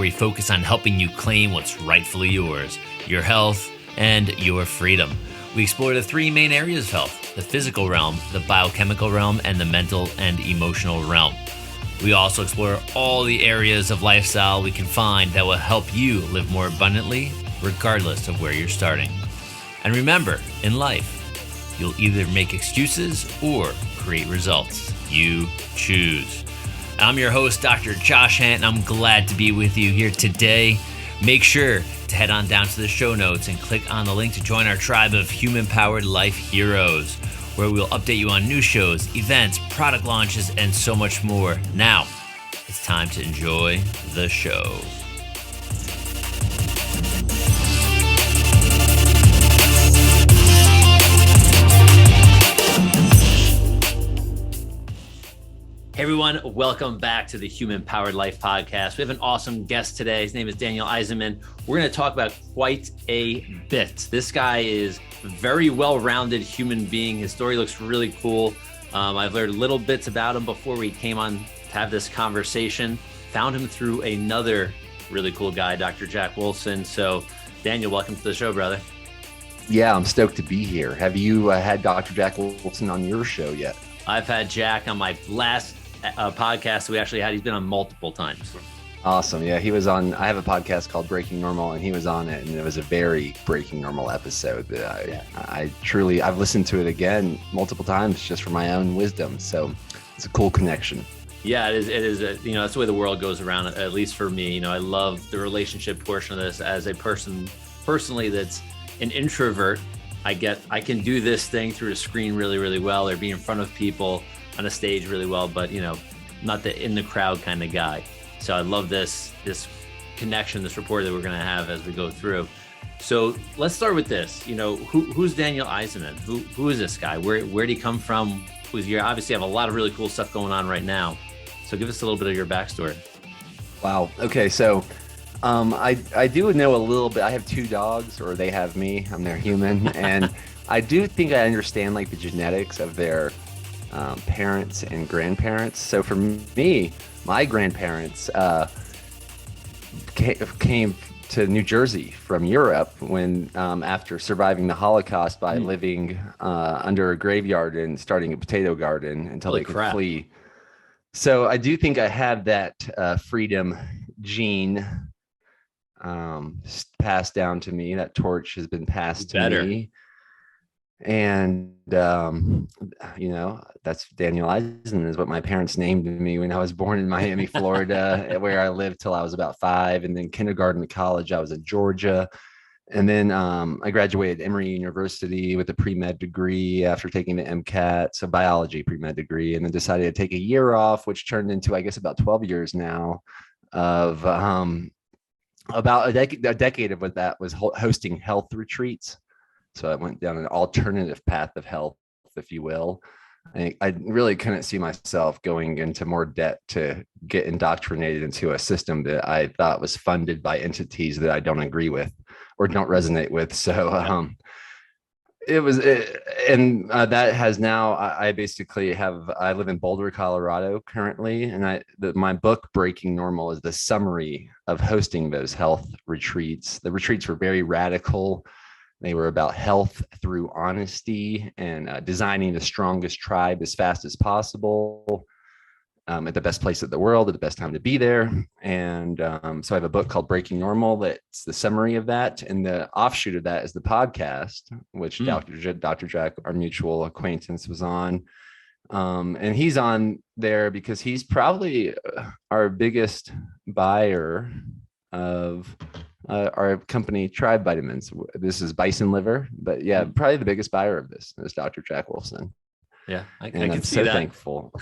we focus on helping you claim what's rightfully yours, your health and your freedom. We explore the three main areas of health: the physical realm, the biochemical realm, and the mental and emotional realm. We also explore all the areas of lifestyle we can find that will help you live more abundantly, regardless of where you're starting. And remember, in life, you'll either make excuses or create results. You choose. I'm your host, Dr. Josh Hant, and I'm glad to be with you here today. Make sure to head on down to the show notes and click on the link to join our tribe of human-powered life heroes, where we'll update you on new shows, events, product launches, and so much more. Now, it's time to enjoy the show. Hey everyone, welcome back to the Human Powered Life podcast. We have an awesome guest today. His name is Daniel Eisenman. We're going to talk about quite a bit. This guy is a very well-rounded human being. His story looks really cool. I've learned little bits about him before we came on to have this conversation. Found him through another really cool guy, Dr. Jack Wolfson. So Daniel, welcome to the show, brother. Yeah, I'm stoked to be here. Have you had Dr. Jack Wolfson on your show yet? I've had Jack on my last podcast we actually had. He's been on multiple times. Awesome. Yeah, he was on. I have a podcast called Breaking Normal, and he was on it, and it was a very Breaking Normal episode that I've listened to it again multiple times just for my own wisdom. So it's a cool connection. Yeah, it is. That's the way the world goes around, at least for me. I love the relationship portion of this. As a personally that's an introvert, I can do this thing through a screen really, really well, or be in front of people on a stage really well, but not the in the crowd kind of guy. So I love this connection, this rapport that we're going to have as we go through. So let's start with this. Who's Daniel Eisenman? Who is this guy? Where did he come from? You obviously have a lot of really cool stuff going on right now. So give us a little bit of your backstory. Wow. Okay. So I do know a little bit. I have two dogs, or they have me. I'm their human. And I do think I understand the genetics of their parents and grandparents. So for me, my grandparents came to New Jersey from Europe when after surviving the Holocaust by living under a graveyard and starting a potato garden until they could flee. So I do think I have that freedom gene passed down to me. That torch has been passed to me. And that's Daniel Eisenman is what my parents named me when I was born in Miami, Florida, where I lived till I was about 5. And then kindergarten to college, I was in Georgia. And then I graduated Emory University with a pre-med degree after taking the MCAT, so biology pre-med degree, and then decided to take a year off, which turned into, I guess, about 12 years now of about a decade of what that was hosting health retreats. So I went down an alternative path of health, if you will. I really couldn't see myself going into more debt to get indoctrinated into a system that I thought was funded by entities that I don't agree with or don't resonate with. So that has now, I live in Boulder, Colorado currently. And my book, Breaking Normal, is the summary of hosting those health retreats. The retreats were very radical. They were about health through honesty and designing the strongest tribe as fast as possible at the best place in the world at the best time to be there. And so I have a book called Breaking Normal that's the summary of that. And the offshoot of that is the podcast, which Dr. Jack, our mutual acquaintance, was on. And he's on there because he's probably our biggest buyer of our company Tribe Vitamins. This is Bison liver, but probably the biggest buyer of this is Dr. Jack Wolfson. Yeah, I can see so that. Thankful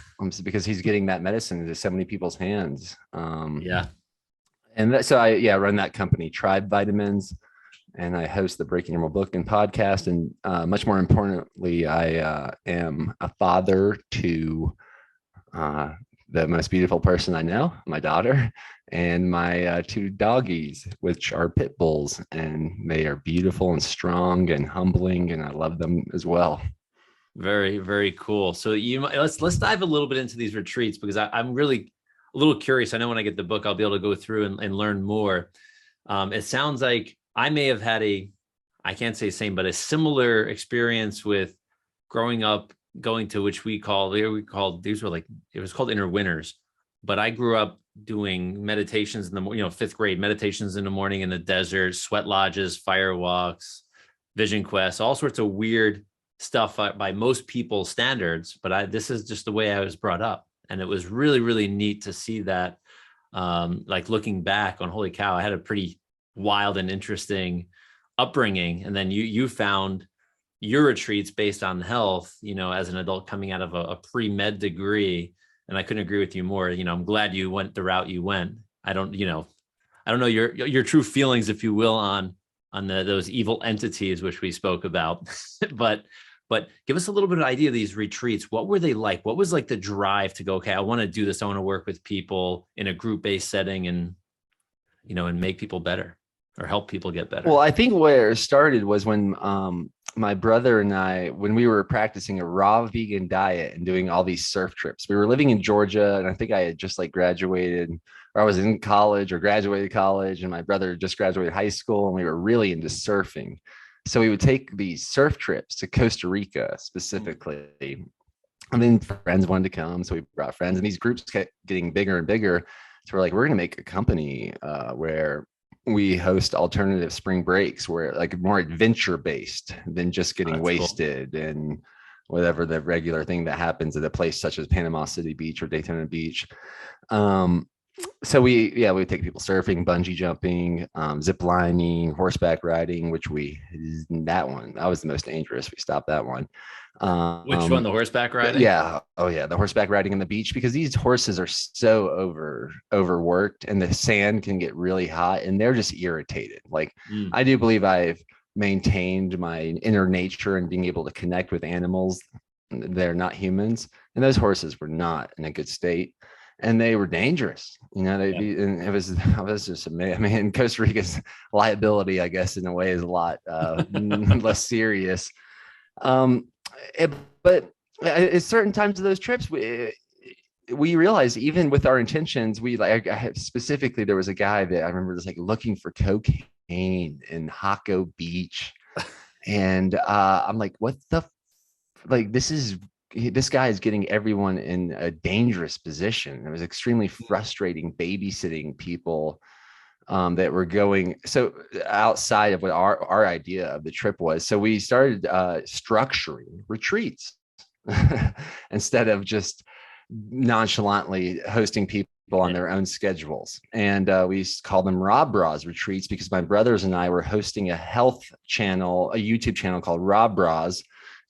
because he's getting that medicine into so many people's hands. And so I run that company Tribe Vitamins, and I host the Breaking Normal book and podcast. And much more importantly, I am a father to the most beautiful person I know, my daughter, and my 2 doggies, which are pit bulls, and they are beautiful and strong and humbling, and I love them as well. Very, very cool. So let's dive a little bit into these retreats, because I'm really a little curious. I know when I get the book, I'll be able to go through and learn more. It sounds like I may have had I can't say same, but a similar experience with growing up, going to which these were like, it was called inner winters. But I grew up doing meditations in the, fifth grade meditations in the morning in the desert, sweat lodges, fire walks, vision quests, all sorts of weird stuff by most people's standards. But this is just the way I was brought up. And it was really, really neat to see that, like looking back on, holy cow, I had a pretty wild and interesting upbringing. And then you found your retreats based on health, as an adult coming out of a pre-med degree. And I couldn't agree with you more. I'm glad you went the route you went. I don't know your true feelings, if you will, on those evil entities which we spoke about, but give us a little bit of an idea of these retreats. What were they like? What was like the drive to go, okay, I want to do this. I want to work with people in a group-based setting and make people better or help people get better. Well, I think where it started was when my brother and I, when we were practicing a raw vegan diet and doing all these surf trips. We were living in Georgia, and I think I had just like graduated, or I was in college or graduated college, and my brother just graduated high school, and we were really into surfing. So we would take these surf trips to Costa Rica specifically. And then friends wanted to come, so we brought friends, and these groups kept getting bigger and bigger. So we're like, we're going to make a company where we host alternative spring breaks, where like more adventure based than just getting wasted cool. And whatever the regular thing that happens at a place such as Panama City Beach or Daytona Beach. So we take people surfing, bungee jumping, zip lining, horseback riding, that was the most dangerous. We stopped that one. Which one, the horseback riding? Yeah. Oh yeah. The horseback riding on the beach, because these horses are so overworked, and the sand can get really hot, and they're just irritated. Like I do believe I've maintained my inner nature and being able to connect with animals. They're not humans. And those horses were not in a good state. And they were dangerous, and it was just amazing. I mean, Costa Rica's liability, I guess, in a way, is a lot less serious. But at certain times of those trips, we realized, even with our intentions, specifically, there was a guy that I remember was like looking for cocaine in Hako Beach, and I'm like, what the, this guy is getting everyone in a dangerous position. It was extremely frustrating babysitting people that were going so outside of what our idea of the trip was. So we started structuring retreats instead of just nonchalantly hosting people on their own schedules. And we called them Rob Bras retreats, because my brothers and I were hosting a health channel, a YouTube channel called Rob Bras,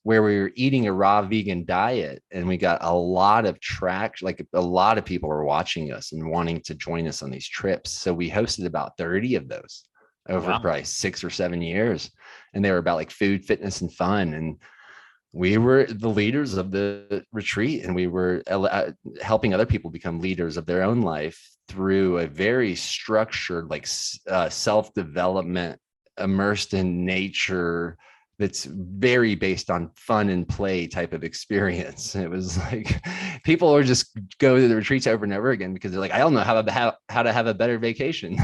where we were eating a raw vegan diet, and we got a lot of traction. Like a lot of people were watching us and wanting to join us on these trips. So we hosted about 30 of those over probably 6 or 7 years. And they were about like food, fitness, and fun. And we were the leaders of the retreat, and we were helping other people become leaders of their own life through a very structured, like self-development, immersed in nature, that's very based on fun and play type of experience. It was like people would just go to the retreats over and over again because they're like, I don't know how to have a better vacation.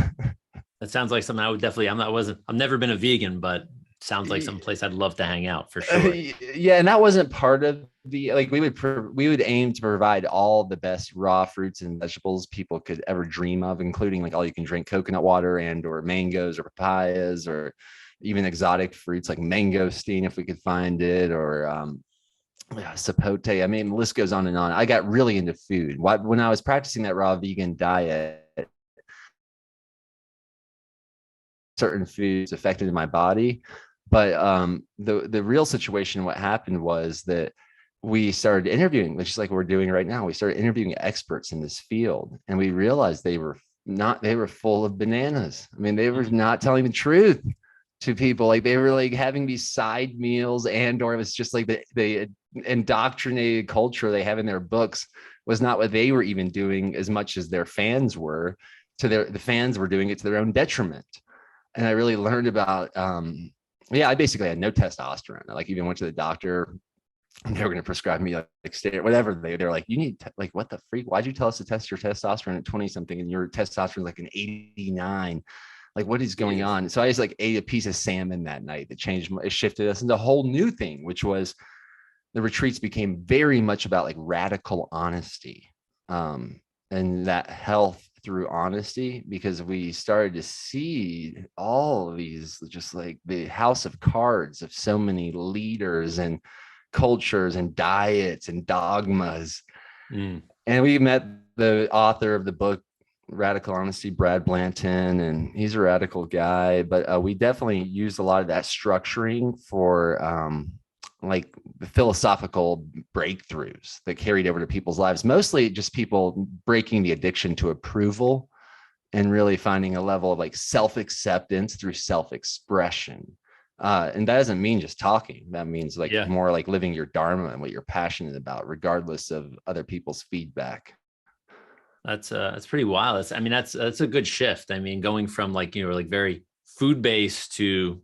That sounds like something I would definitely, I've never been a vegan, but sounds like some place I'd love to hang out for sure. Yeah. And that wasn't part of the, like, we would aim to provide all the best raw fruits and vegetables people could ever dream of, including like all you can drink coconut water and or mangoes or papayas, or even exotic fruits like mangosteen if we could find it, or sapote. I mean, the list goes on and on. I got really into food when I was practicing that raw vegan diet. Certain foods affected my body, but the real situation, what happened was that we started interviewing, just like we're doing right now. We started interviewing experts in this field, and we realized they were full of bananas. I mean, they were not telling the truth to people. Like, they were like having these side meals, or it was just like the indoctrinated culture they have in their books was not what they were even doing as much as their fans were. The fans were doing it to their own detriment. And I really learned about, I basically had no testosterone. I even went to the doctor and they were going to prescribe me like steroid, whatever. They're like, you need like, what the freak? Why'd you tell us to test your testosterone at 20 something and your testosterone like an 89? Like, what is going on? So I just like ate a piece of salmon that night that changed, it shifted us into a whole new thing, which was the retreats became very much about like radical honesty, and that health through honesty, because we started to see all of these, just like the house of cards of so many leaders and cultures and diets and dogmas. And we met the author of the book Radical Honesty, Brad Blanton, and he's a radical guy, but we definitely used a lot of that structuring for like the philosophical breakthroughs that carried over to people's lives, mostly just people breaking the addiction to approval and really finding a level of like self-acceptance through self-expression. And that doesn't mean just talking. That means like more like living your dharma and what you're passionate about, regardless of other people's feedback. That's pretty wild. That's a good shift. I mean, going from like, like very food-based to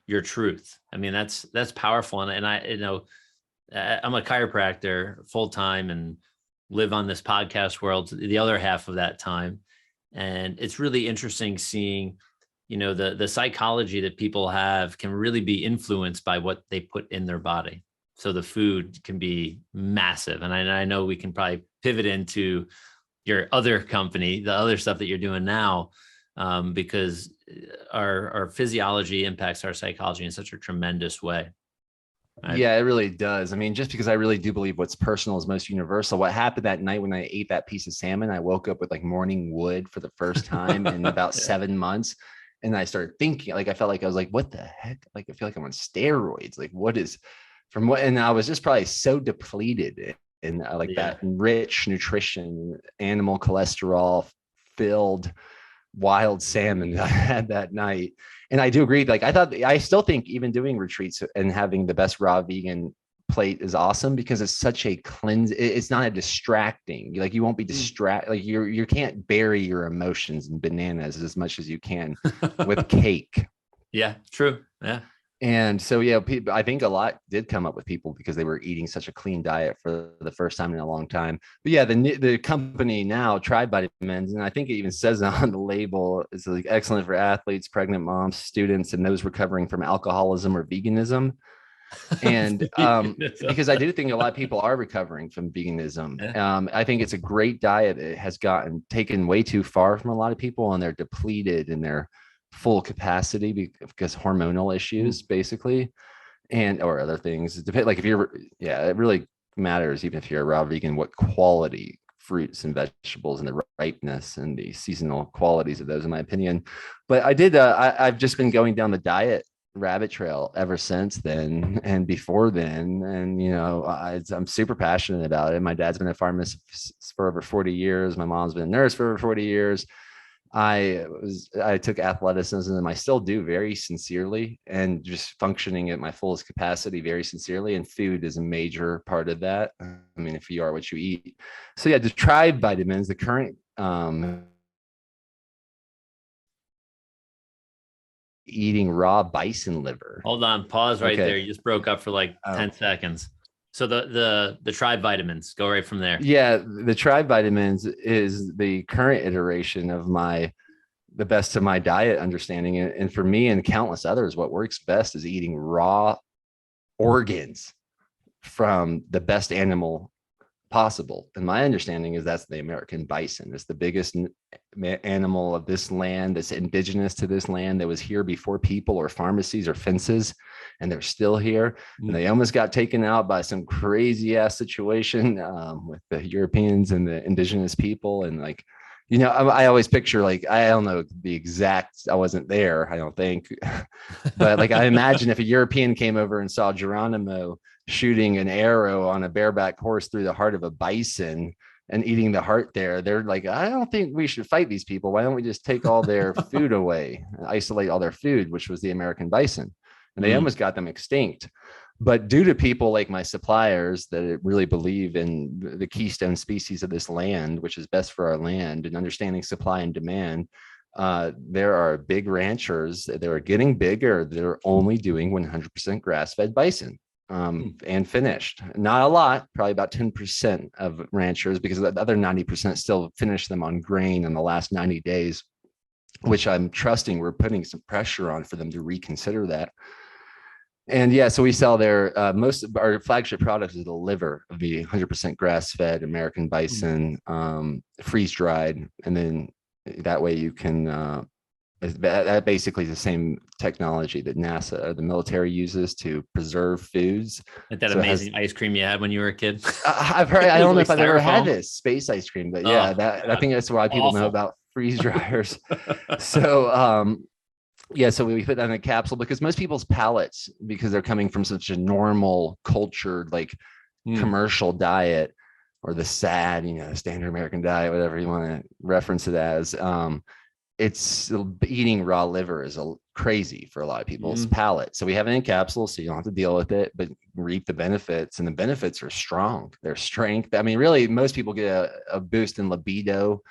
your truth. I mean, that's powerful. And I, I'm a chiropractor full time and live on this podcast world the other half of that time. And it's really interesting seeing, the psychology that people have can really be influenced by what they put in their body. So the food can be massive. And I know we can probably pivot into your other company, the other stuff that you're doing now, because our physiology impacts our psychology in such a tremendous way. Yeah, it really does. I mean, just because I really do believe what's personal is most universal. What happened that night when I ate that piece of salmon, I woke up with like morning wood for the first time in about 7 months. And I started thinking, like, I felt like I was like, what the heck? Like, I feel like I'm on steroids. Like, what is from what? And I was just probably so depleted in that rich nutrition, animal cholesterol filled wild salmon that I had that night. And I do agree. Like, I still think even doing retreats and having the best raw vegan plate is awesome, because it's such a cleanse. It's not a distracting. Like, you won't be distracted. Like, you can't bury your emotions in bananas as much as you can with cake. Yeah, true. Yeah. And so, people, I think a lot did come up with people because they were eating such a clean diet for the first time in a long time. But yeah, the company now, Tribe Vitamins, and I think it even says on the label, is like excellent for athletes, pregnant moms, students, and those recovering from alcoholism or veganism. And because I do think a lot of people are recovering from veganism. I think it's a great diet. It has gotten taken way too far from a lot of people, and they're depleted in their full capacity because hormonal issues, basically, and or other things. It depends. Like, if you're, it really matters, even if you're a raw vegan, what quality fruits and vegetables and the ripeness and the seasonal qualities of those, in my opinion. But I've just been going down the diet rabbit trail ever since then and before then, and I'm super passionate about it. My dad's been a pharmacist for over 40 years. My mom's been a nurse for over 40 years. I took athleticism, and I still do, very sincerely, and just functioning at my fullest capacity very sincerely. And food is a major part of that. I mean, if you are what you eat. So yeah, the Tribe Vitamins, the current eating raw bison liver. Hold on, pause right there. You just broke up for like 10 seconds. So the Tribe Vitamins, go right from there. Yeah, the Tribe Vitamins is the current iteration of the best of my diet understanding. And for me and countless others, what works best is eating raw organs from the best animal possible. And my understanding is that's the American bison. It's the biggest animal of this land, that's indigenous to this land, that was here before people or pharmacies or fences, and they're still here. And they almost got taken out by some crazy ass situation with the Europeans and the indigenous people. And like, I always picture, like, I don't know the exact, I wasn't there, I don't think, but like, I imagine if a European came over and saw Geronimo shooting an arrow on a bareback horse through the heart of a bison and eating the heart there, they're like, I don't think we should fight these people. Why don't we just take all their food away, isolate all their food, which was the American bison? And they almost got them extinct. But due to people like my suppliers that really believe in the keystone species of this land, which is best for our land, and understanding supply and demand, there are big ranchers that are getting bigger. They're only doing 100% grass-fed bison. and finished. Not a lot, probably about 10% of ranchers, because the other 90% still finish them on grain in the last 90 days, which I'm trusting we're putting some pressure on for them to reconsider that. And yeah, so we sell their most of our flagship product is the liver of the 100% grass-fed American bison, freeze-dried, and then that way you can that basically is the same technology that NASA or the military uses to preserve foods. Like that So amazing ice cream you had when you were a kid. I've heard. I don't know if I've ever had this space ice cream, but yeah, that I think that's why people know about freeze dryers. So yeah, so we put that in a capsule because most people's palates, because they're coming from such a normal, cultured, like commercial diet, or the sad, standard American diet, whatever you want to reference it as. It's eating raw liver is crazy for a lot of people's palate. So we have it in capsules, so you don't have to deal with it, but reap the benefits, and the benefits are strong. Their strength. I mean, really, most people get a boost in libido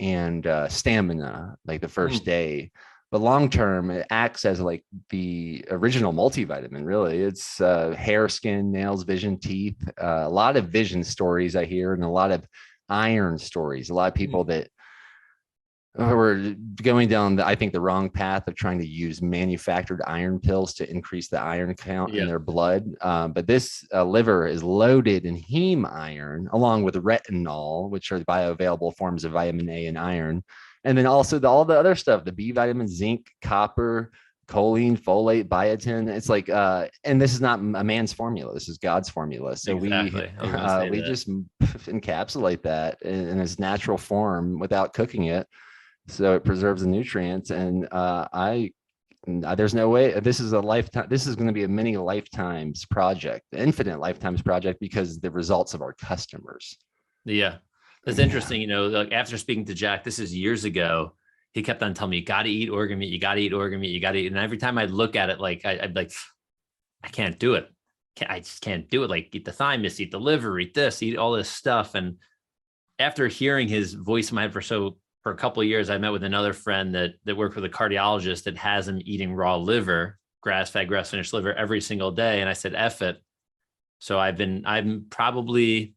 and stamina like the first day. But long term, it acts as like the original multivitamin. Really, it's hair, skin, nails, vision, teeth. A lot of vision stories I hear, and a lot of iron stories. A lot of people that we're going down I think the wrong path of trying to use manufactured iron pills to increase the iron count in their blood. But this liver is loaded in heme iron, along with retinol, which are bioavailable forms of vitamin A and iron. And then also all the other stuff, the B vitamins, zinc, copper, choline, folate, biotin. It's like, and this is not a man's formula. This is God's formula. So we just encapsulate that in its natural form without cooking it. So it preserves the nutrients. And there's no way this is a lifetime. This is going to be a many lifetimes project, infinite lifetimes project, because the results of our customers. Yeah. That's interesting. Like after speaking to Jack, this is years ago, he kept on telling me, you got to eat organ meat. You got to eat organ meat. You got to eat. And every time I'd look at it, like I'd be like, I can't do it. I just can't do it. Like eat the thymus, eat the liver, eat this, eat all this stuff. And after hearing his voice in my head for a couple of years, I met with another friend that worked with a cardiologist that has him eating raw liver, grass-fed, grass-finished liver every single day. And I said, F it. So I'm probably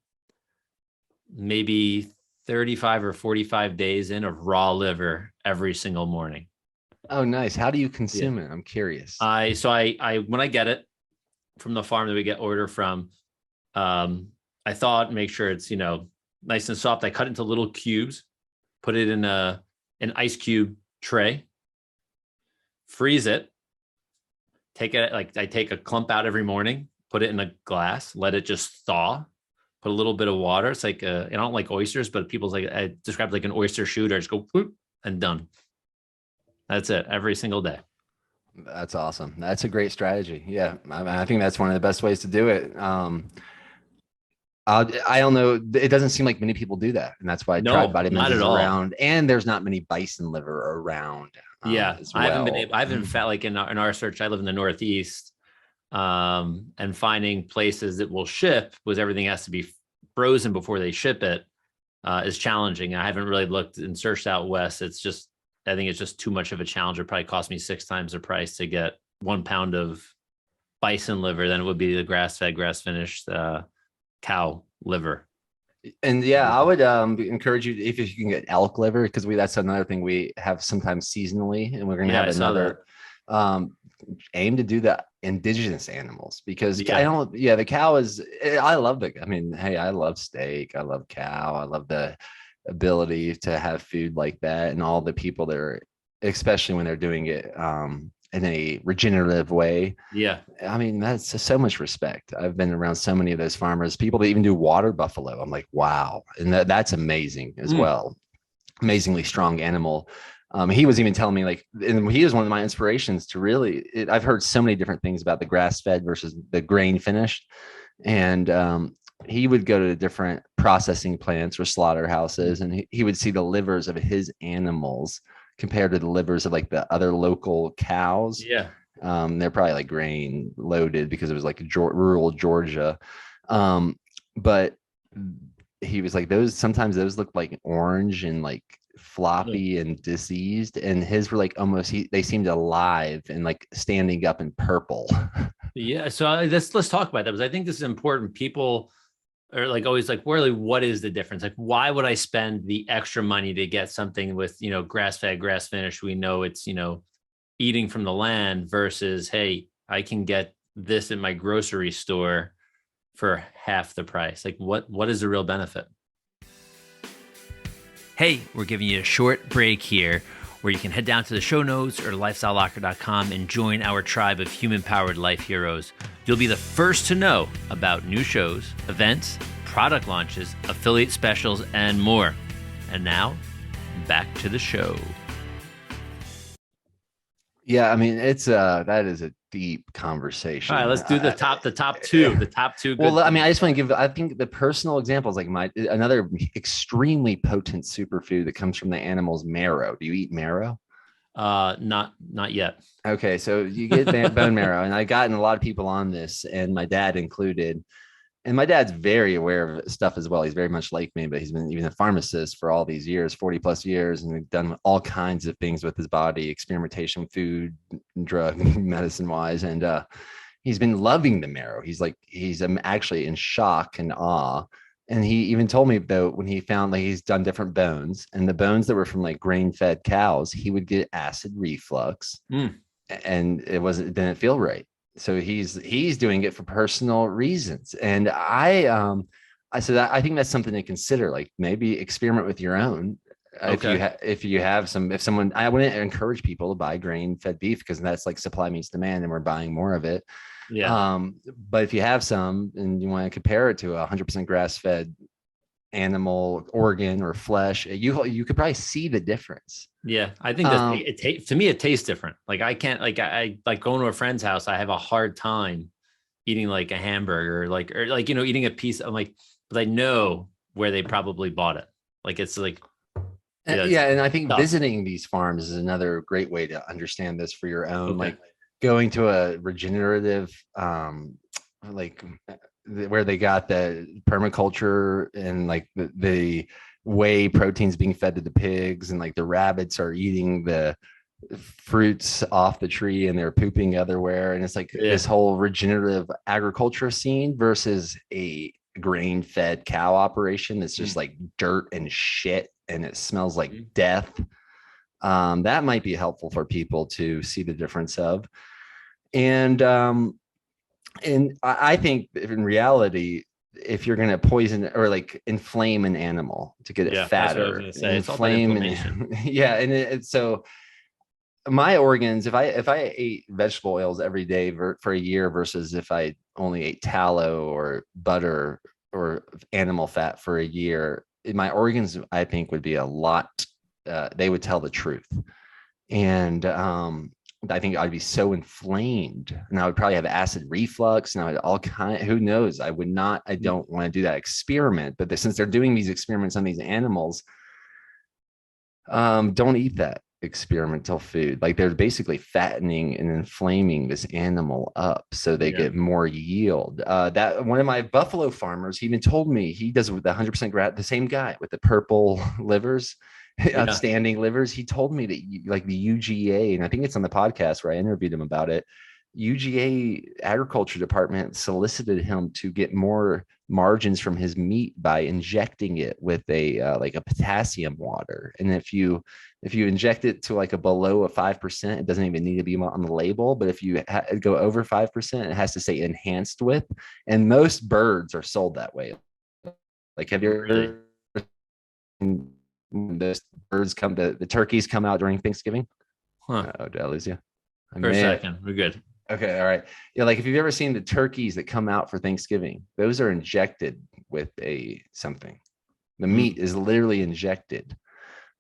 maybe 35 or 45 days in of raw liver every single morning. Oh, nice. How do you consume it? I'm curious. I when I get it from the farm that we get order from, I thought make sure it's, nice and soft. I cut it into little cubes, put it in an ice cube tray, freeze it, take it, like I take a clump out every morning, put it in a glass, let it just thaw, put a little bit of water. It's like, I don't like oysters, but people's like, I describe it like an oyster shooter. Just go whoop, and done. That's it every single day. That's awesome. That's a great strategy. Yeah. I think that's one of the best ways to do it. I don't know. It doesn't seem like many people do that. And that's why Tribe Vitamins is around, and there's not many bison liver around. As well. I haven't felt like in our search, I live in the Northeast, and finding places that will ship because everything has to be frozen before they ship it is challenging. I haven't really looked and searched out West. I think it's just too much of a challenge. It probably cost me 6 times the price to get 1 pound of bison liver than it would be the grass-fed, grass-finished cow liver. And yeah, I would encourage you, if you can get elk liver, because that's another thing we have sometimes seasonally, and we're going to have another aim to do the indigenous animals, because the cow is, I love I love steak, I love cow, I love the ability to have food like that, and all the people that are, especially when they're doing it in a regenerative way. Yeah. I mean, that's so much respect. I've been around so many of those farmers, people that even do water buffalo. I'm like, wow. And that's amazing as well. Amazingly strong animal. He was even telling me, like, and he was one of my inspirations to really, I've heard so many different things about the grass-fed versus the grain finished. And he would go to different processing plants or slaughterhouses, and he would see the livers of his animals compared to the livers of like the other local cows. Yeah. They're probably like grain loaded because it was like rural Georgia. But he was like, sometimes those look like orange and like floppy and diseased, and his were like almost, they seemed alive and like standing up in purple. Yeah. So let's talk about that, because I think this is important. People are like always like, really, what is the difference? Like, why would I spend the extra money to get something with, grass fed, grass finished? We know it's, eating from the land versus, hey, I can get this in my grocery store for half the price. Like, what is the real benefit? Hey, we're giving you a short break here where you can head down to the show notes or lifestylelocker.com and join our tribe of human-powered life heroes. You'll be the first to know about new shows, events, product launches, affiliate specials, and more. And now, back to the show. Yeah, I mean, that is a deep conversation. All right, let's do the top two. The top two. Well, I mean, I just want to give, I think the personal examples, like another extremely potent superfood that comes from the animal's marrow. Do you eat marrow? Not yet. Okay, so you get bone marrow, and I've gotten a lot of people on this, and my dad included. And my dad's very aware of stuff as well. He's very much like me, but he's been even a pharmacist for all these years, 40 plus years, and we've done all kinds of things with his body, experimentation, food, drug, medicine wise. And he's been loving the marrow. He's actually in shock and awe. And he even told me, though, when he found, like, he's done different bones, and the bones that were from like grain fed cows, he would get acid reflux and it didn't feel right. So he's doing it for personal reasons. And I said, I think that's something to consider. Like, maybe experiment with your own. Okay. If someone, I wouldn't encourage people to buy grain fed beef, because that's like supply meets demand and we're buying more of it. Yeah. But if you have some and you want to compare it to 100% grass fed animal organ or flesh, you could probably see the difference. Yeah, I think that to me it tastes different. Like, I can't, like, I like going to a friend's house. I have a hard time eating like a hamburger, or eating a piece. I'm like, but I know where they probably bought it. Like, it's like, yeah, and I think visiting these farms is another great way to understand this for your own. Okay. Like going to a regenerative, like where they got the permaculture and like the way protein's being fed to the pigs, and like the rabbits are eating the fruits off the tree and they're pooping everywhere. And it's like this whole regenerative agriculture scene versus a grain fed cow operation that's just like dirt and shit and it smells like death. That might be helpful for people to see the difference of. And I think in reality, if you're going to poison or like inflame an animal to get it fatter, inflame, so my organs, if I ate vegetable oils every day for a year versus if I only ate tallow or butter or animal fat for a year, my organs, I think, would be a lot. They would tell the truth, and I think I'd be so inflamed, and I would probably have acid reflux, and I would all kind. Who knows? I don't want to do that experiment. But since they're doing these experiments on these animals, don't eat that experimental food. Like, they're basically fattening and inflaming this animal up so they get more yield. That one of my buffalo farmers, he even told me he does it with 100% the same guy with the purple livers. Outstanding livers. He told me that like the UGA, and I think it's on the podcast where I interviewed him about it, UGA agriculture department solicited him to get more margins from his meat by injecting it with like a potassium water. And if you inject it to like a below a 5%, it doesn't even need to be on the label. But if you go over 5%, it has to say enhanced with. And most birds are sold that way. Like, have you ever those birds the turkeys come out during Thanksgiving? Oh, did I lose you? For a second. We're good. Okay. All right. Yeah. Like, if you've ever seen the turkeys that come out for Thanksgiving, those are injected with something. The meat is literally injected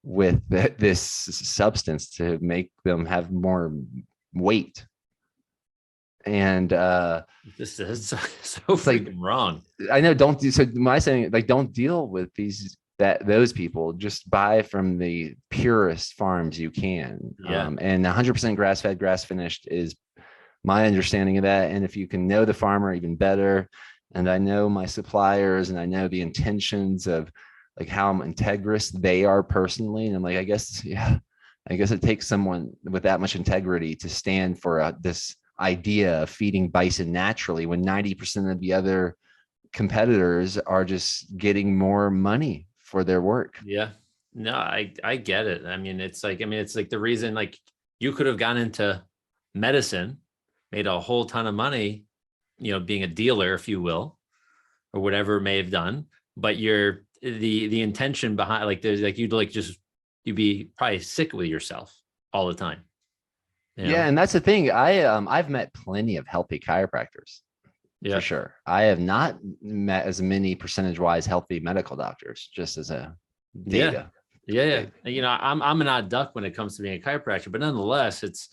with this substance to make them have more weight. And this is so freaking wrong. I know. My saying, like, don't deal with those people. Just buy from the purest farms you can. And 100% grass fed, grass finished is my understanding of that. And if you can know the farmer, even better. And I know my suppliers, and I know the intentions of like how integrous they are personally. And I'm like, I guess it takes someone with that much integrity to stand for this idea of feeding bison naturally when 90% of the other competitors are just getting more money for their work. Yeah. No, I get it. I mean, it's like the reason, like, you could have gone into medicine, made a whole ton of money, being a dealer, if you will, or whatever it may have done. But the intention behind, like, there's like, you'd be probably sick with yourself all the time. Yeah, and that's the thing. I've met plenty of healthy chiropractors. Yeah. For sure. I have not met as many percentage-wise healthy medical doctors, just as a data. Yeah. I'm an odd duck when it comes to being a chiropractor, but nonetheless, it's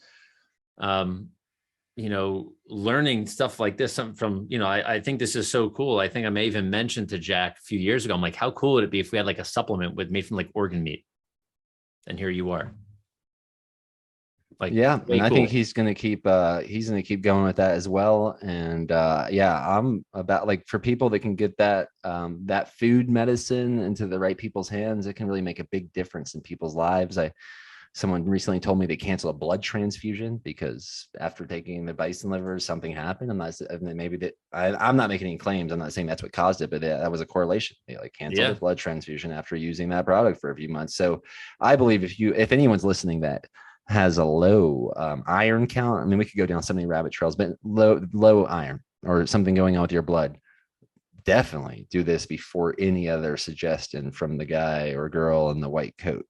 learning stuff like this from, I think this is so cool. I think I may even mentioned to Jack a few years ago, I'm like, how cool would it be if we had like a supplement made from like organ meat? And here you are. Like, yeah, and I cool. think he's gonna keep going with that as well. And I'm about, like, for people that can get that that food medicine into the right people's hands, it can really make a big difference in people's lives. Someone recently told me they canceled a blood transfusion because after taking the bison liver, something happened. I'm not making any claims. I'm not saying that's what caused it, but that was a correlation. They like canceled a blood transfusion after using that product for a few months. So I believe if anyone's listening that has a low iron count, I mean, we could go down so many rabbit trails, but low iron or something going on with your blood, definitely do this before any other suggestion from the guy or girl in the white coat.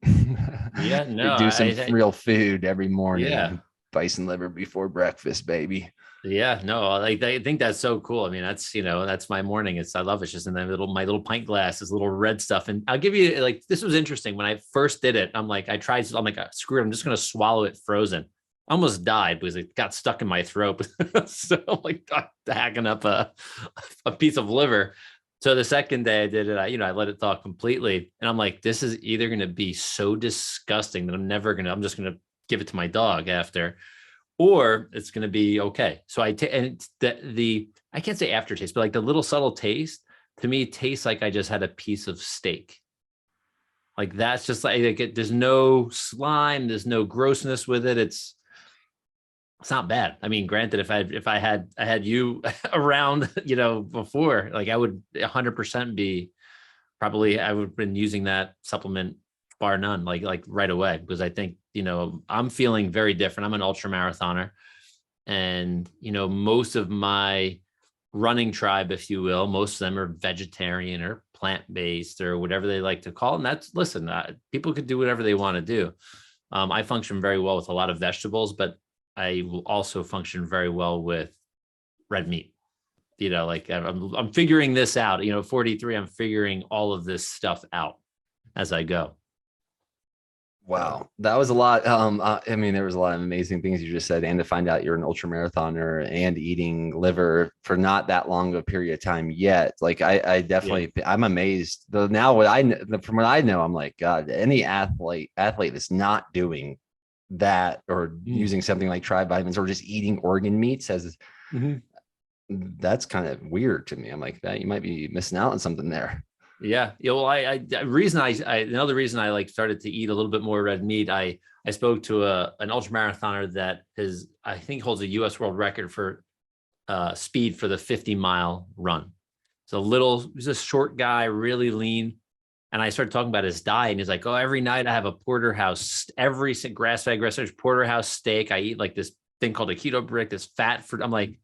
Yeah, no, do some real food every morning. Yeah. Bison liver before breakfast, baby. Yeah, no, I think that's so cool. I mean, that's my morning. I love it. It's just in my little pint glass, this little red stuff. And I'll give you, like, this was interesting. When I first did it, I'm like, screw it, I'm just going to swallow it frozen. I almost died because it got stuck in my throat. So I'm like hacking up a piece of liver. So the second day I did it, I let it thaw completely. And I'm like, this is either going to be so disgusting that I'm just going to give it to my dog after, or it's going to be okay. So I can't say aftertaste, but like the little subtle taste to me tastes like I just had a piece of steak. Like, that's just there's no slime, there's no grossness with it. It's not bad. I mean, granted, if I had you around, before, like, I would 100% be probably, I would have been using that supplement bar none, like right away, because I think, I'm feeling very different. I'm an ultra marathoner, and, most of my running tribe, if you will, most of them are vegetarian or plant-based or whatever they like to call it. And people could do whatever they want to do. I function very well with a lot of vegetables, but I will also function very well with red meat. Like, I'm figuring this out, 43, I'm figuring all of this stuff out as I go. Wow, that was a lot. I mean, there was a lot of amazing things you just said, and to find out you're an ultra marathoner and eating liver for not that long of a period of time yet. Like, I definitely, I'm amazed. Though now, from what I know, I'm like, God, any athlete that's not doing that or using something like tri vitamins or just eating organ meats that's kind of weird to me. I'm like, that you might be missing out on something there. Yeah. Well, another reason I like started to eat a little bit more red meat. I spoke to an ultra marathoner that I think holds a US world record for speed for the 50-mile run. He's a short guy, really lean. And I started talking about his diet, and he's like, oh, every night I have a porterhouse, every grass-fed porterhouse steak. I eat like this thing called a keto brick, this fat fruit. I'm like,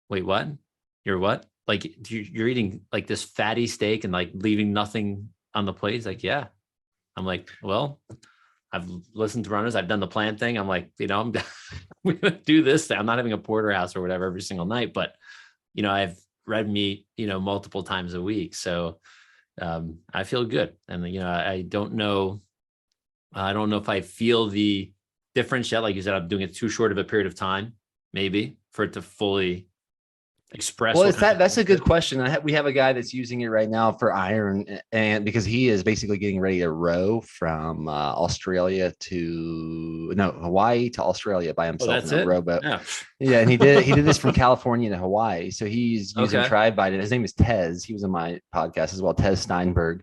wait, what? You're what? Like, you're eating like this fatty steak and like leaving nothing on the plate? He's like, yeah. I'm like, well, I've listened to runners. I've done the plant thing. I'm like, I'm going to do this thing. I'm not having a porterhouse or whatever every single night, but, I've red meat, multiple times a week. So I feel good. And, I don't know if I feel the difference yet. Like you said, I'm doing it too short of a period of time, maybe, for it to fully express. Well, that's a good question. We have a guy that's using it right now for iron, and because he is basically getting ready to row from Hawaii to Australia by himself in a rowboat. Yeah, and he did this from California to Hawaii. So he's using Tribe Vitamin. His name is Tez. He was on my podcast as well, Tez Steinberg,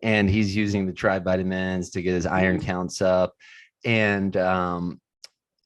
and he's using the Tribe Vitamins to get his iron counts up. And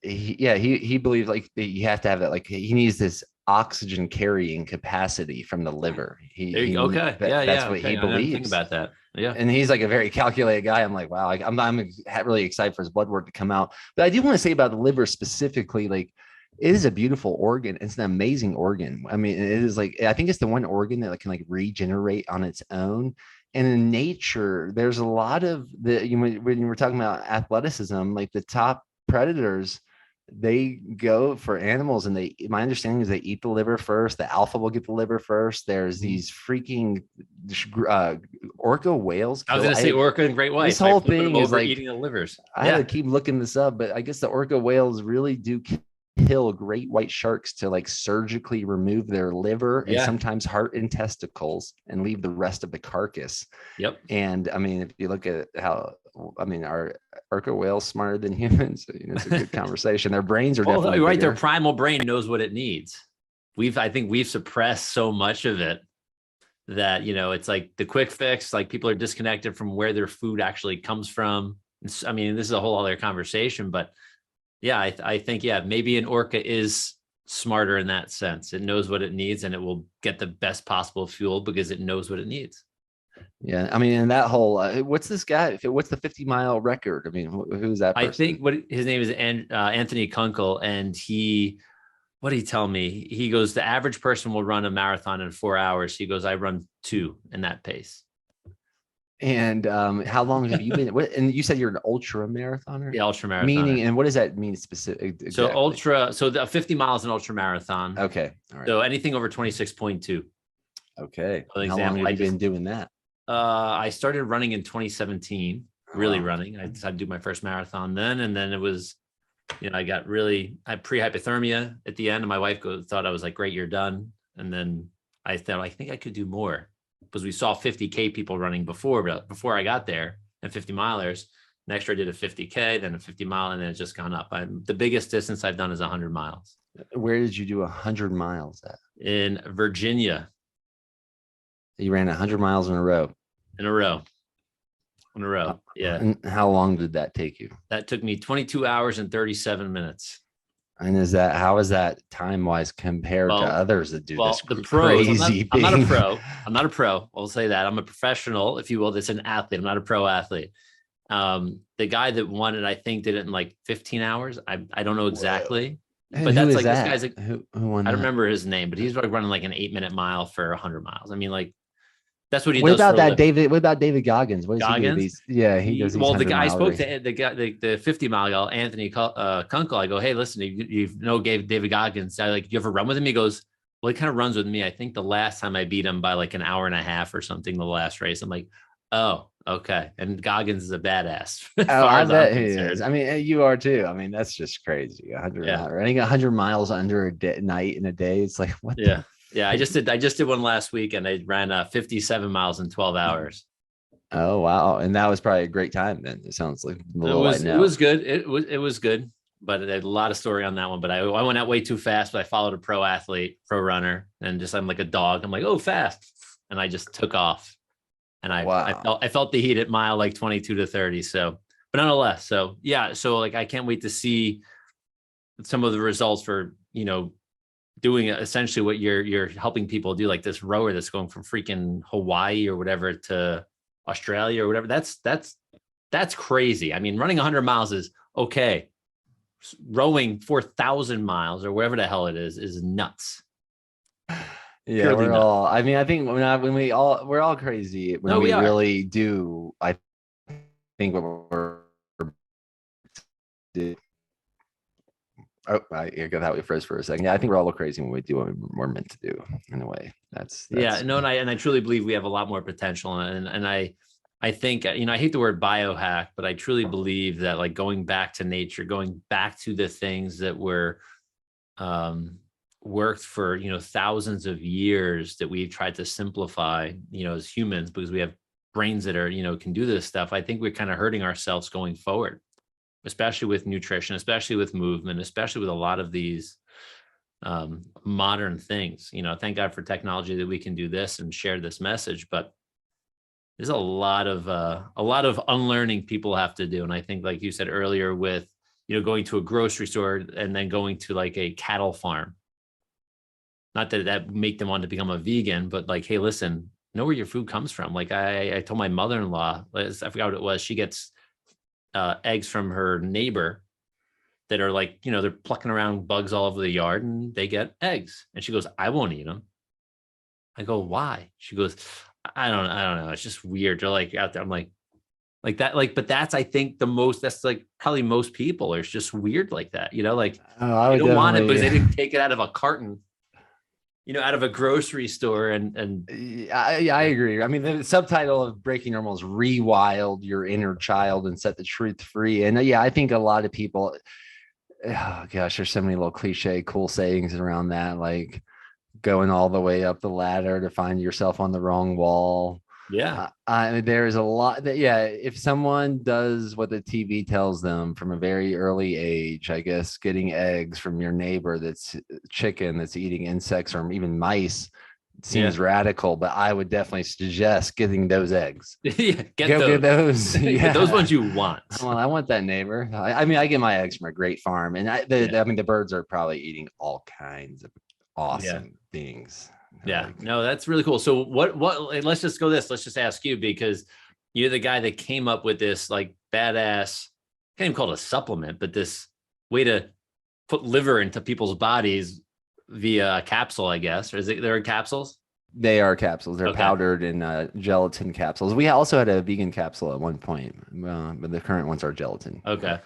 he believes like you have to have that, like he needs this oxygen carrying capacity from the liver. There you go. Okay. That's Yeah. what he Okay. I never think believes. about that. Yeah. And he's like a very calculated guy. I'm like, wow, I'm really excited for his blood work to come out. But I do want to say about the liver specifically, like it is a beautiful organ. It's an amazing organ. I mean, it is like, I think it's the one organ that can like regenerate on its own. And in nature, there's a lot of when you were talking about athleticism, like the top predators, they go for animals and my understanding is they eat the liver first. The alpha will get the liver first. There's these freaking orca whales. I was going to say orca and great white. This whole thing is like eating the livers. I had to keep looking this up, but I guess the orca whales really do kill great white sharks to like surgically remove their liver and sometimes heart and testicles and leave the rest of the carcass. Yep. And I mean, if you look at how, I mean, are orca whales smarter than humans? It's a good conversation. Their brains are definitely right. bigger. Their primal brain knows what it needs. I think we've suppressed so much of it that, it's like the quick fix, like people are disconnected from where their food actually comes from. I mean, this is a whole other conversation, but yeah, I think, maybe an orca is smarter in that sense. It knows what it needs and it will get the best possible fuel because it knows what it needs. Yeah. I mean, and that whole, what's this guy? What's the 50-mile record? I mean, who's that person? I think his name is Anthony Kunkel. And what did he tell me? He goes, the average person will run a marathon in 4 hours. He goes, I run 2 in that pace. And how long have you been? And you said you're an ultra marathoner? Yeah, ultra marathoner. Meaning, and what does that mean specific? Exactly? So the 50 miles an ultra marathon. Okay. All right. So anything over 26.2. Okay. How long have you been doing that? I started running in 2017, running. I decided to do my first marathon then. And then it was, I had pre-hypothermia at the end and my wife thought I was like, great, you're done. And then I thought, I think I could do more because we saw 50K people running before I got there and 50 milers. Next year I did a 50K, then a 50 mile, and then it's just gone up. The biggest distance I've done is 100 miles. Where did you do 100 miles at? In Virginia. You ran 100 miles in a row. Yeah. And how long did that take you? That took me 22 hours and 37 minutes. And how is that time wise compared to others that do this the pros, crazy I'm not a pro. I'll say that. I'm a professional, if you will. That's an athlete. I'm not a pro athlete. The guy that won it, I think, did it in like 15 hours. I don't know exactly. Whoa. But that's like that? This guy's who won? I don't remember his name, but he's like running like an 8-minute mile for 100 miles. I mean, like that's what he does. What about that, David? What about David Goggins? What does Goggins? He does. Well, the guy I spoke to, the 50 mile guy, Anthony Kunkel. I go, hey, listen, you know, David Goggins. I like, you ever run with him? He goes, well, he kind of runs with me. I think the last time I beat him by like an hour and a half or something, the last race. I'm like, oh, okay. And Goggins is a badass. Oh, I bet he is. I mean, you are too. I mean, that's just crazy. 100 running 100 miles under a night in a day. It's like, what? Yeah. Yeah. I just did one last week and I ran 57 miles in 12 hours. Oh, wow. And that was probably a great time then. It sounds like it was good. It was good, but a lot of story on that one. But I went out way too fast, but I followed a pro runner, and I'm like a dog. I'm like, oh, fast. And I just took off. And I felt the heat at mile like 22 to 30. So, but nonetheless, so yeah. So like, I can't wait to see some of the results for, doing essentially what you're helping people do, like this rower that's going from freaking Hawaii or whatever to Australia or whatever. That's crazy. I mean, running 100 miles is okay. Rowing 4,000 miles or whatever the hell it is nuts. Yeah, we're all. I mean, I think we're all crazy when we really do. I think what we're. I got that way first for a second. Yeah, I think we're all crazy when we do what we're meant to do. In a way, that's yeah. No, and I truly believe we have a lot more potential, and I think, I hate the word biohack, but I truly believe that like going back to nature, going back to the things that were worked for, thousands of years that we've tried to simplify, as humans, because we have brains that are, can do this stuff. I think we're kind of hurting ourselves going forward, especially with nutrition, especially with movement, especially with a lot of these modern things. Thank God for technology that we can do this and share this message, but there's a lot of unlearning people have to do. And I think, like you said earlier, with, going to a grocery store and then going to like a cattle farm. Not that make them want to become a vegan, but like, hey, listen, know where your food comes from. Like I told my mother-in-law, I forgot what it was. She gets eggs from her neighbor that are like, they're plucking around bugs all over the yard and they get eggs. And she goes, I won't eat them. I go, why? She goes, I don't know. It's just weird. They're like out there. I'm like that, like, but that's, I think that's like probably most people are just weird like that, like I they don't want it because definitely. they didn't take it out of a carton, out of a grocery store and I agree. I mean, the subtitle of Breaking Normal is Rewild Your Inner Child and Set the Truth Free. And I think a lot of people, oh gosh, there's so many little cliche, cool sayings around that, like going all the way up the ladder to find yourself on the wrong wall. yeah. There's a lot that, if someone does what the TV tells them from a very early age, I guess getting eggs from your neighbor that's chicken that's eating insects or even mice seems radical, but I would definitely suggest getting those eggs. Get Get those. Get those ones you want. Well, I want that neighbor. I mean, I get my eggs from a great farm, and I mean, the birds are probably eating all kinds of awesome things. Yeah, no, that's really cool. So what, let's just go this, let's just ask you, because you're the guy that came up with this like badass, can't even call it a supplement, but this way to put liver into people's bodies via a capsule, I guess. Or they're capsules? They are capsules. They're powdered in gelatin capsules. We also had a vegan capsule at one point, but the current ones are gelatin. Okay.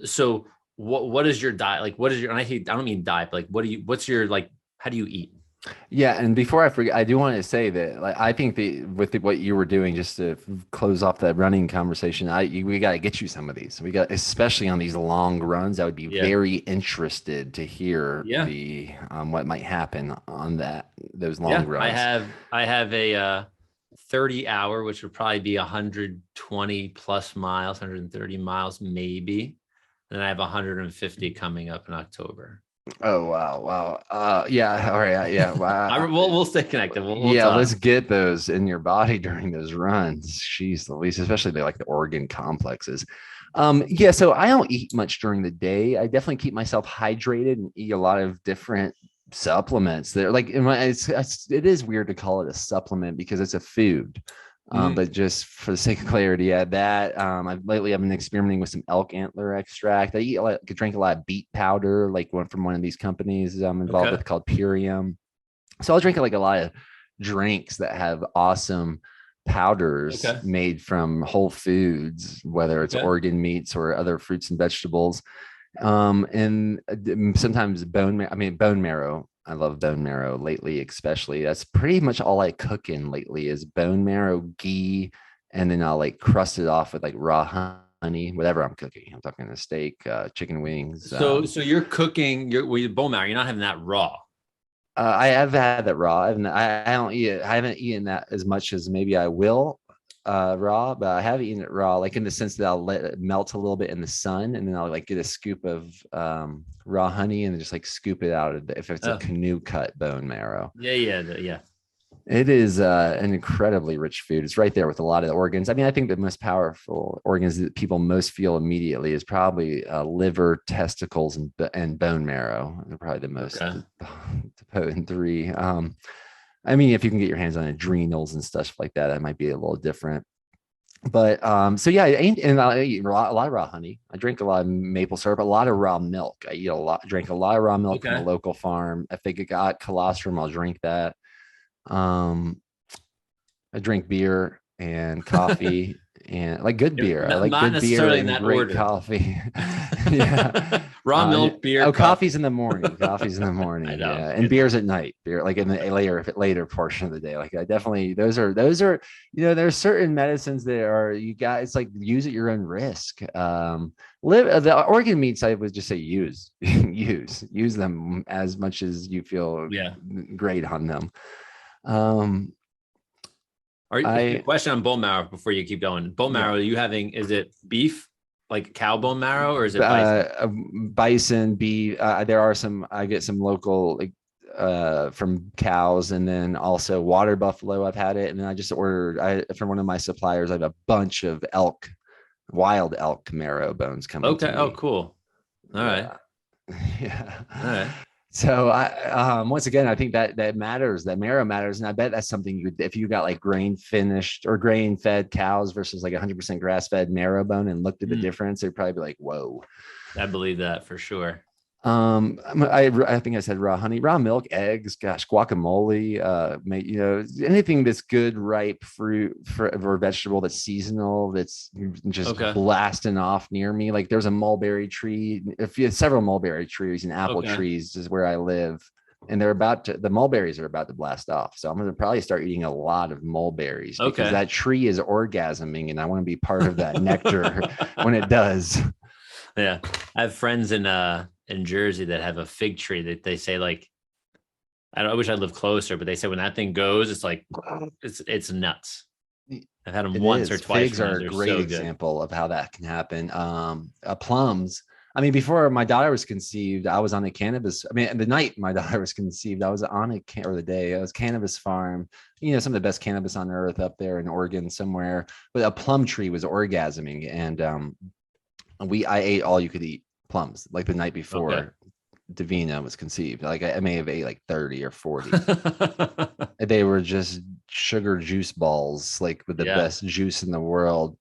So what is your diet? Like, what is your, and I don't mean diet, but like, what's your, like, how do you eat? Yeah, and before I forget, I do want to say that, like, I think what you were doing, just to close off that running conversation, we got to get you some of these. We got, especially on these long runs. I would be very interested to hear the what might happen on those long runs. I have a 30 hour, which would probably be 120 plus miles, 130 miles maybe, and I have 150 coming up in October. Oh wow. Yeah, all right, yeah. Wow. We'll stay connected. We'll talk. Let's get those in your body during those runs. Jeez Louise, especially they like the organ complexes. So I don't eat much during the day. I definitely keep myself hydrated and eat a lot of different supplements. They're like, it is weird to call it a supplement because it's a food. But just for the sake of clarity, I've been experimenting with some elk antler extract. I drink a lot of beet powder, like from one of these companies I'm involved with called Purium. So I'll drink like a lot of drinks that have awesome powders made from whole foods, whether it's organ meats or other fruits and vegetables. And sometimes bone marrow. I love bone marrow lately, especially. That's pretty much all I cook in lately is bone marrow, ghee, and then I'll like crust it off with like raw honey, whatever I'm cooking. I'm talking a steak, chicken wings. So you're cooking with bone marrow. You're not having that raw. I have had that raw. I don't eat it. I haven't eaten that as much as maybe I will raw, but I have eaten it raw, like in the sense that I'll let it melt a little bit in the sun, and then I'll like get a scoop of raw honey and just like scoop it out if it's a canoe cut bone marrow. Yeah. It is an incredibly rich food. It's right there with a lot of the organs. I mean, I think the most powerful organs that people most feel immediately is probably liver, testicles, and bone marrow. They're probably the most potent three. I mean, if you can get your hands on adrenals and stuff like that, that might be a little different. But I eat a lot of raw honey. I drink a lot of maple syrup, a lot of raw milk. Drink a lot of raw milk from a local farm. If they got colostrum, I'll drink that. I drink beer and coffee and like good beer. I like good beer and great coffee. Raw milk, beer. Coffee's in the morning. Coffee's in the morning. I know. And beer's at night. Beer like in the later portion of the day. Like I definitely those are there's certain medicines that are it's like use at your own risk. The organ meats, I would just say use them as much as you feel great on them. Question on bone marrow before you keep going. Bone marrow, is it beef, like cow bone marrow, or is it bison, beef? There are some, I get some local from cows, and then also water buffalo. I've had it, and then I just ordered from one of my suppliers. I have a bunch of wild elk marrow bones coming. Oh, cool. All right. Yeah. All right. So once again, I think that matters, that marrow matters. And I bet that's something you would, if you got like grain finished or grain fed cows versus like 100% grass fed marrow bone and looked at the difference, they'd probably be like, whoa. I believe that for sure. I think I said raw honey, raw milk, eggs, gosh, guacamole, anything that's good, ripe fruit or vegetable that's seasonal, that's just blasting off near me. Like there's a mulberry tree, several mulberry trees and apple trees is where I live. And the mulberries are about to blast off. So I'm going to probably start eating a lot of mulberries because that tree is orgasming and I want to be part of that nectar when it does. Yeah. I have friends in Jersey that have a fig tree that they say like, I wish I lived closer, but they say when that thing goes, it's like, it's nuts. I've had them once or twice. Figs are a great example of how that can happen. Plums. I mean, before my daughter was conceived, I was on a cannabis. I mean, the night my daughter was conceived, I was on the day, I was cannabis farm, some of the best cannabis on earth up there in Oregon somewhere, but a plum tree was orgasming. And, I ate all you could eat plums like the night before Davina was conceived. Like I may have ate like 30 or 40. They were just sugar juice balls, like with the best juice in the world.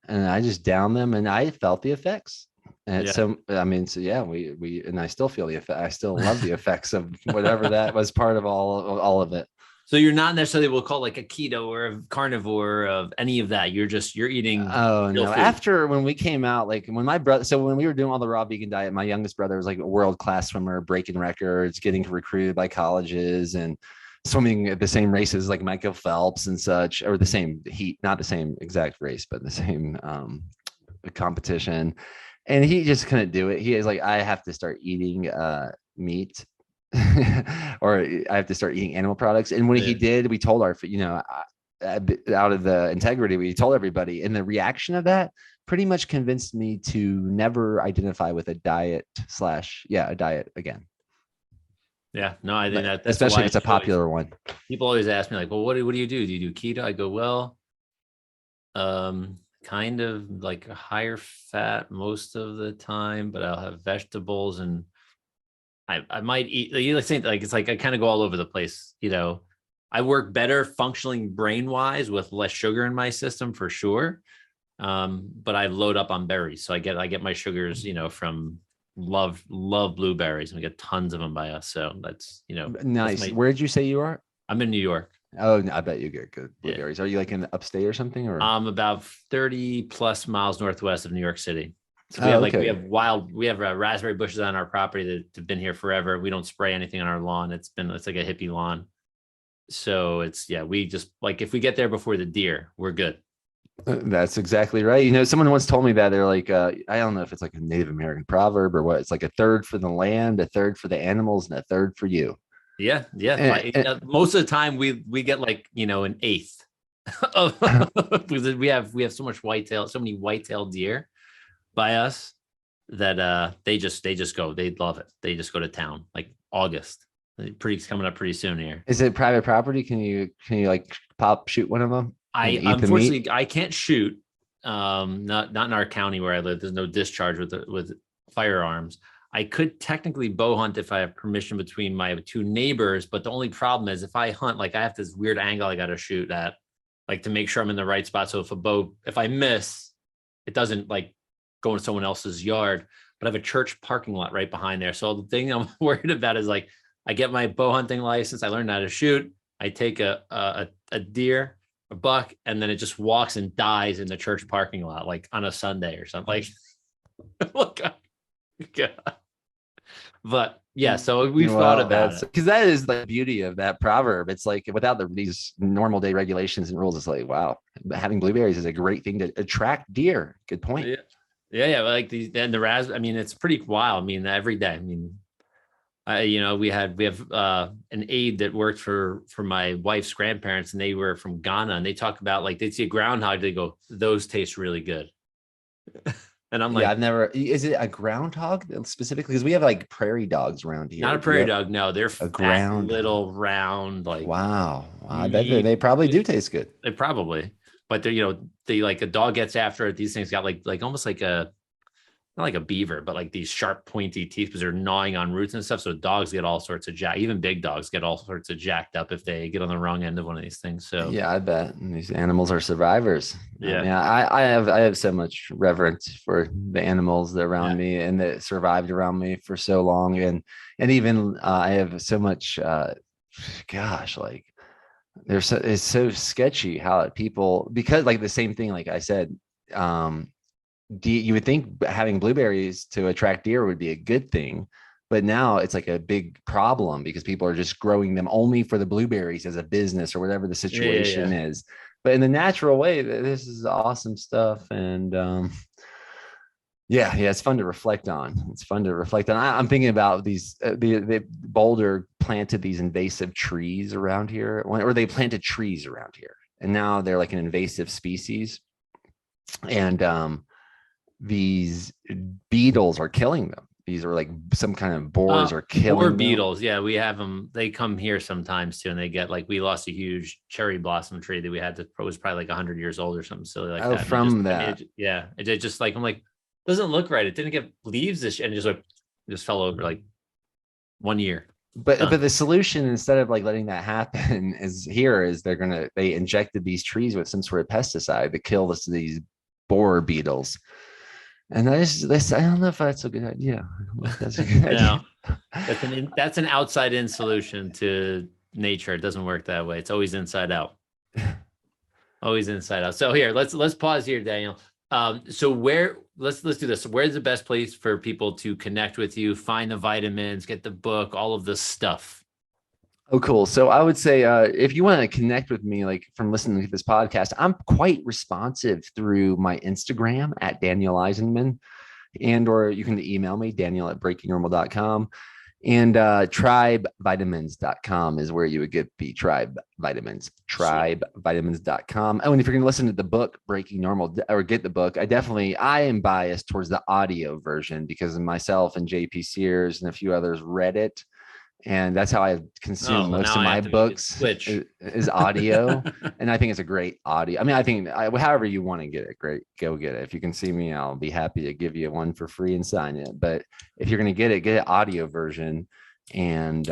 And I just downed them and I felt the effects. And we and I still feel the effect. I still love the effects of whatever that was part of all of it. So you're not necessarily, we'll call like a keto or a carnivore of any of that. You're eating. Oh no. Food. After when we came out, like when when we were doing all the raw vegan diet, my youngest brother was like a world-class swimmer, breaking records, getting recruited by colleges and swimming at the same races like Michael Phelps and such, or the same heat, not the same exact race, but the same competition. And he just couldn't do it. He is like, I have to start eating meat. Or I have to start eating animal products. And when he did, we told out of the integrity, we told everybody, and the reaction of that pretty much convinced me to never identify with a diet again. Yeah, no, I think that's especially if it's a popular one. People always ask me like, well, what do you do? Do you do keto? I go, well, kind of like a higher fat most of the time, but I'll have vegetables and I might eat, it's like I kind of go all over the place. I work better functioning brain wise with less sugar in my system for sure. But I load up on berries. So I get my sugars, from love blueberries, and we get tons of them by us. So that's, nice. Where did you say you are? I'm in New York. Oh, I bet you get good blueberries. Are you like in the upstate or something? Or I'm about 30 plus miles northwest of New York City. So we have raspberry bushes on our property that have been here forever. We don't spray anything on our lawn. It's like a hippie lawn. So we just like, if we get there before the deer, we're good. That's exactly right. Someone once told me that they're like, I don't know if it's like a Native American proverb or what. It's like a third for the land, a third for the animals, and a third for you. Yeah. And most of the time we get like, an eighth because we have so many white-tailed deer by us that they just go, they love it. They just go to town like August. It's coming up pretty soon here. Is it private property? Can you like shoot one of them? Unfortunately I can't shoot. Not in our county where I live. There's no discharge with firearms. I could technically bow hunt if I have permission between my two neighbors, but the only problem is if I hunt, like I have this weird angle I got to shoot at, like to make sure I'm in the right spot. So if I miss, it doesn't like go in someone else's yard, but I have a church parking lot right behind there. So the thing I'm worried about is like, I get my bow hunting license. I learned how to shoot. I take a deer, a buck, and then it just walks and dies in the church parking lot, like on a Sunday or something. Like, God. But yeah, so we thought about it because that is the beauty of that proverb. It's like without these normal day regulations and rules, it's like, wow, having blueberries is a great thing to attract deer. Good point. Yeah. Like the raspberry. I mean, it's pretty wild. I mean, every day. I mean, we have an aide that worked for my wife's grandparents, and they were from Ghana, and they talk about like they'd see a groundhog, they go, those taste really good. And I'm like, I've never. Is it a groundhog specifically? Because we have like prairie dogs around here. Not a prairie dog. No, they're little round. Like wow. I bet they probably do taste good. They probably, but they're they like a dog gets after it. These things got like almost like a not like a beaver, but like these sharp, pointy teeth because they're gnawing on roots and stuff. So dogs get all sorts of even big dogs get all sorts of jacked up if they get on the wrong end of one of these things. So yeah, I bet these animals are survivors. Yeah. I mean, I have so much reverence for the animals that are around me and that survived around me for so long. And even I have so much, gosh, like it's so sketchy how people, because like the same thing, like I said, you would think having blueberries to attract deer would be a good thing, but now it's like a big problem because people are just growing them only for the blueberries as a business or whatever the situation is. But in the natural way, this is awesome stuff. And it's fun to reflect on. I'm thinking about these, the Boulder planted these invasive trees around here, or they planted trees around here, and now they're like an invasive species. And these beetles are killing them. These are like some kind of boars are killing them. Beetles. Yeah, we have them. They come here sometimes too, and they get like, we lost a huge cherry blossom tree that we had to, was probably like 100 years old or something silly like that. It just like, I'm like, doesn't look right. It didn't get leaves this, and it just fell over like 1 year. But the solution, instead of like letting that happen, is they injected these trees with some sort of pesticide to kill these borer beetles. And I don't know if that's a good idea. That's a good idea. That's an outside-in solution to nature. It doesn't work that way. It's always inside out. Always inside out. So here, let's pause here, Daniel. So let's do this. Where's the best place for people to connect with you, find the vitamins, get the book, all of this stuff? Oh, cool. So I would say, if you want to connect with me, like from listening to this podcast, I'm quite responsive through my Instagram at Daniel Eisenman, or you can email me, daniel@breakingnormal.com. And tribevitamins.com is where you would get the Tribe Vitamins, tribevitamins.com. Oh, and if you're going to listen to the book, Breaking Normal, or get the book, I am biased towards the audio version because myself and JP Sears and a few others read it. And that's how I consume most of my books is audio. And I think it's a great audio. I mean, however you want to get it, great, go get it. If you can see me, I'll be happy to give you one for free and sign it. But if you're going to get it audio version. And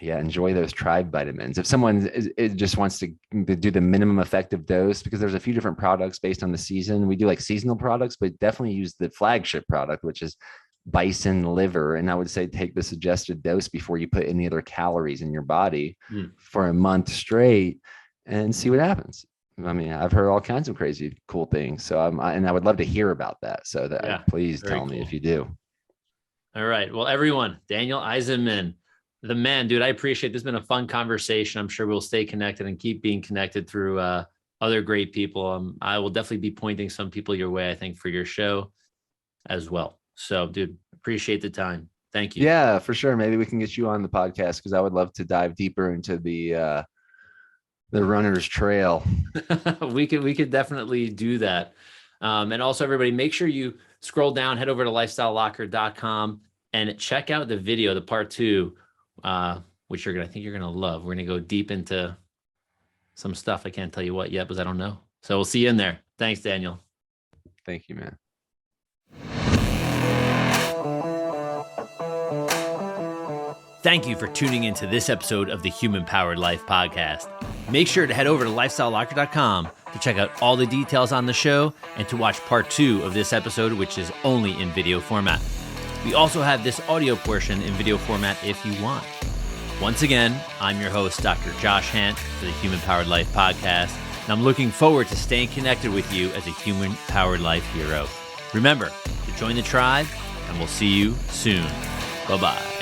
enjoy those Tribe vitamins. If someone just wants to do the minimum effective dose, because there's a few different products based on the season. We do like seasonal products, but definitely use the flagship product, which is Bison liver. And I would say take the suggested dose before you put any other calories in your body for a month straight and see what happens. I mean, I've heard all kinds of crazy, cool things. So I would love to hear about that. So please tell me if you do. All right. Well, everyone, Daniel Eisenman, the man, dude, I appreciate this. Has been a fun conversation. I'm sure we'll stay connected and keep being connected through other great people. I will definitely be pointing some people your way, I think, for your show as well. So, dude, appreciate the time. Thank you. Yeah, for sure. Maybe we can get you on the podcast because I would love to dive deeper into the runner's trail. We could definitely do that. And also, everybody, make sure you scroll down, head over to lifestylelocker.com and check out the video, the part 2, which I think you're gonna love. We're gonna go deep into some stuff. I can't tell you what yet because I don't know. So we'll see you in there. Thanks, Daniel. Thank you, man. Thank you for tuning into this episode of the Human Powered Life podcast. Make sure to head over to lifestylelocker.com to check out all the details on the show and to watch part 2 of this episode, which is only in video format. We also have this audio portion in video format if you want. Once again, I'm your host, Dr. Josh Hant, for the Human Powered Life podcast, and I'm looking forward to staying connected with you as a Human Powered Life hero. Remember to join the tribe, and we'll see you soon. Bye-bye.